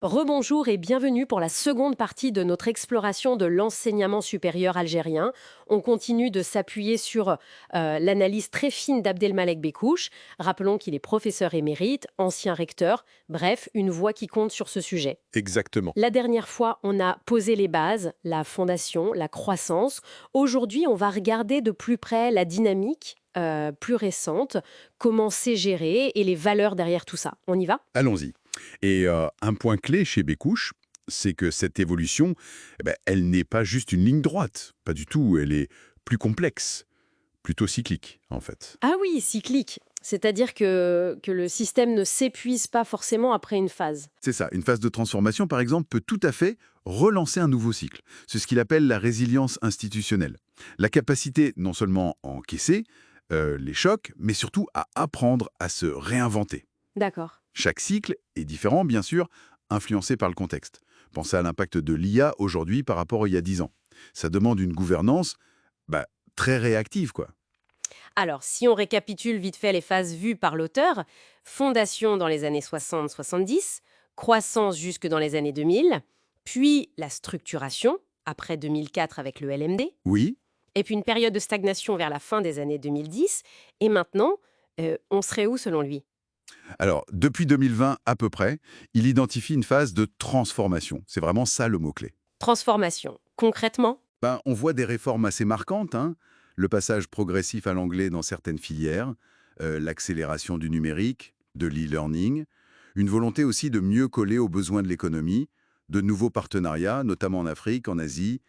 Rebonjour et bienvenue pour la seconde partie de notre exploration de l'enseignement supérieur algérien. On continue de s'appuyer sur l'analyse très fine d'Abdelmalek Bekouche. Rappelons qu'il est professeur émérite, ancien recteur, bref, une voix qui compte sur ce sujet. Exactement. La dernière fois, on a posé les bases, la fondation, la croissance. Aujourd'hui, on va regarder de plus près la dynamique plus récente, comment c'est géré et les valeurs derrière tout ça. On y va? Allons-y. Et un point clé chez Bécouche, c'est que cette évolution, elle n'est pas juste une ligne droite. Pas du tout. Elle est plus complexe, plutôt cyclique, en fait. Ah oui, cyclique. C'est-à-dire que le système ne s'épuise pas forcément après une phase. C'est ça. Une phase de transformation, par exemple, peut tout à fait relancer un nouveau cycle. C'est ce qu'il appelle la résilience institutionnelle. La capacité non seulement à encaisser les chocs, mais surtout à apprendre à se réinventer. D'accord. Chaque cycle est différent, bien sûr, influencé par le contexte. Pensez à l'impact de l'IA aujourd'hui par rapport à il y a 10 ans. Ça demande une gouvernance bah, très réactive, quoi. Alors, si on récapitule vite fait les phases vues par l'auteur, fondation dans les années 60-70, croissance jusque dans les années 2000, puis la structuration, après 2004 avec le LMD, Oui. et puis une période de stagnation vers la fin des années 2010, et maintenant, on serait où selon lui? Alors, depuis 2020 à peu près, il identifie une phase de transformation. C'est vraiment ça le mot-clé. Transformation. Concrètement? On voit des réformes assez marquantes, hein. Le passage progressif à l'anglais dans certaines filières, l'accélération du numérique, de l'e-learning, une volonté aussi de mieux coller aux besoins de l'économie, de nouveaux partenariats, notamment en Afrique, en Asie.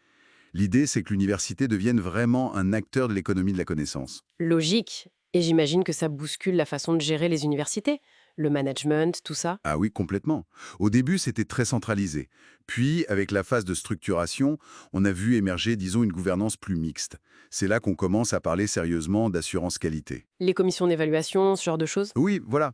L'idée, c'est que l'université devienne vraiment un acteur de l'économie de la connaissance. Logique. Et j'imagine que ça bouscule la façon de gérer les universités, le management, tout ça. Ah oui, complètement. Au début, c'était très centralisé. Puis, avec la phase de structuration, on a vu émerger, disons, une gouvernance plus mixte. C'est là qu'on commence à parler sérieusement d'assurance qualité. Les commissions d'évaluation, ce genre de choses. Oui, voilà.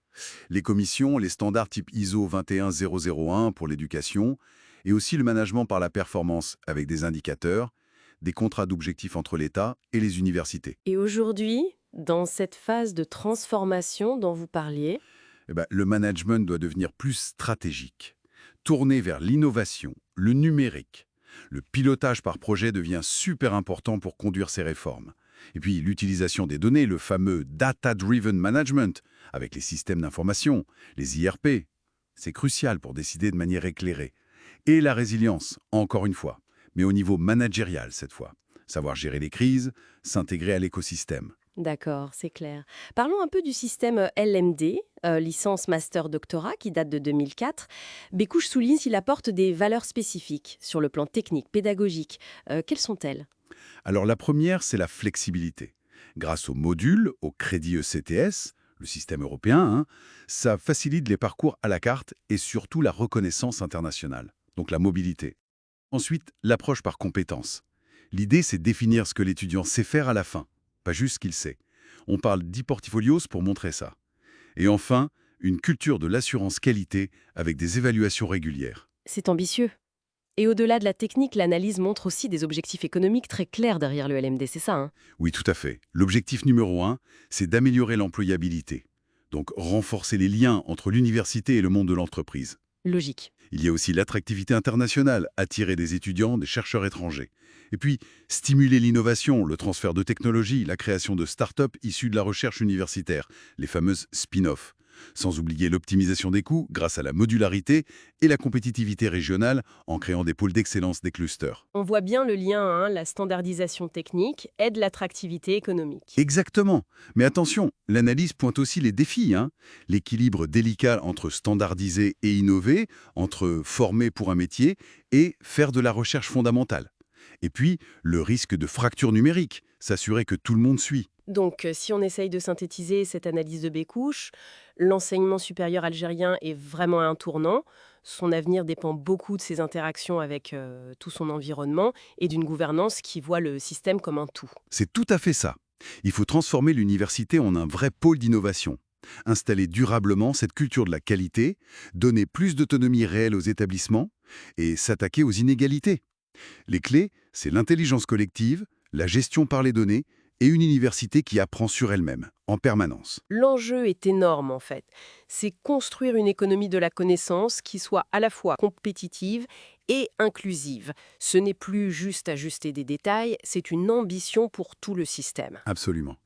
Les commissions, les standards type ISO 21001 pour l'éducation, et aussi le management par la performance avec des indicateurs, des contrats d'objectifs entre l'État et les universités. Et aujourd'hui, dans cette phase de transformation dont vous parliez, Le management doit devenir plus stratégique, tourné vers l'innovation, le numérique. Le pilotage par projet devient super important pour conduire ces réformes. Et puis l'utilisation des données, le fameux Data-Driven Management, avec les systèmes d'information, les IRP, c'est crucial pour décider de manière éclairée. Et la résilience, encore une fois, mais au niveau managérial cette fois. Savoir gérer les crises, s'intégrer à l'écosystème. d'accord, c'est clair. Parlons un peu du système LMD, licence master doctorat, qui date de 2004. Bécouche souligne s'il apporte des valeurs spécifiques sur le plan technique, pédagogique. Quelles sont-elles? Alors la première, c'est la flexibilité. Grâce aux modules, au crédit ECTS, le système européen, hein, ça facilite les parcours à la carte et surtout la reconnaissance internationale, donc la mobilité. Ensuite, l'approche par compétences. L'idée, c'est définir ce que l'étudiant sait faire à la fin, pas juste ce qu'il sait. On parle d'e-portfolios pour montrer ça. Et enfin, une culture de l'assurance qualité avec des évaluations régulières. C'est ambitieux. Et au-delà de la technique, l'analyse montre aussi des objectifs économiques très clairs derrière le LMD, c'est ça, hein? Oui, tout à fait. L'objectif numéro un, c'est d'améliorer l'employabilité. Donc renforcer les liens entre l'université et le monde de l'entreprise. Logique. Il y a aussi l'attractivité internationale, attirer des étudiants, des chercheurs étrangers. Et puis, stimuler l'innovation, le transfert de technologies, la création de start-up issues de la recherche universitaire, les fameuses spin-off. Sans oublier l'optimisation des coûts grâce à la modularité et la compétitivité régionale en créant des pôles d'excellence des clusters. On voit bien le lien, hein, la standardisation technique aide l'attractivité économique. Exactement. Mais attention, l'analyse pointe aussi les défis, hein. L'équilibre délicat entre standardiser et innover, entre former pour un métier et faire de la recherche fondamentale. Et puis, le risque de fracture numérique, s'assurer que tout le monde suit. Donc, si on essaye de synthétiser cette analyse de Bécouche, l'enseignement supérieur algérien est vraiment à un tournant. Son avenir dépend beaucoup de ses interactions avec tout son environnement et d'une gouvernance qui voit le système comme un tout. C'est tout à fait ça. Il faut transformer l'université en un vrai pôle d'innovation. Installer durablement cette culture de la qualité, donner plus d'autonomie réelle aux établissements et s'attaquer aux inégalités. Les clés, c'est l'intelligence collective, la gestion par les données et une université qui apprend sur elle-même. en permanence. L'enjeu est énorme en fait. C'est construire une économie de la connaissance qui soit à la fois compétitive et inclusive. Ce n'est plus juste ajuster des détails, c'est une ambition pour tout le système. Absolument.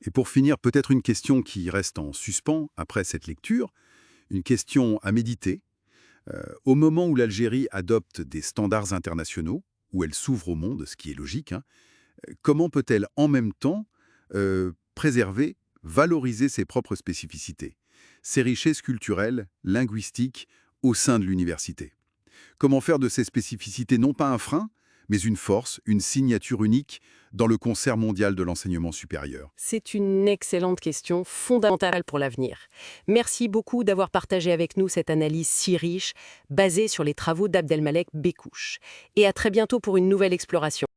Et pour finir, peut-être une question qui reste en suspens après cette lecture, une question à méditer. Au moment où l'Algérie adopte des standards internationaux, où elle s'ouvre au monde, ce qui est logique, hein, comment peut-elle en même temps préserver, valoriser ses propres spécificités, ses richesses culturelles, linguistiques au sein de l'université? Comment faire de ces spécificités non pas un frein, mais une force, une signature unique dans le concert mondial de l'enseignement supérieur? C'est une excellente question, fondamentale pour l'avenir. Merci beaucoup d'avoir partagé avec nous cette analyse si riche, basée sur les travaux d'Abdelmalek Bekouche. Et à très bientôt pour une nouvelle exploration.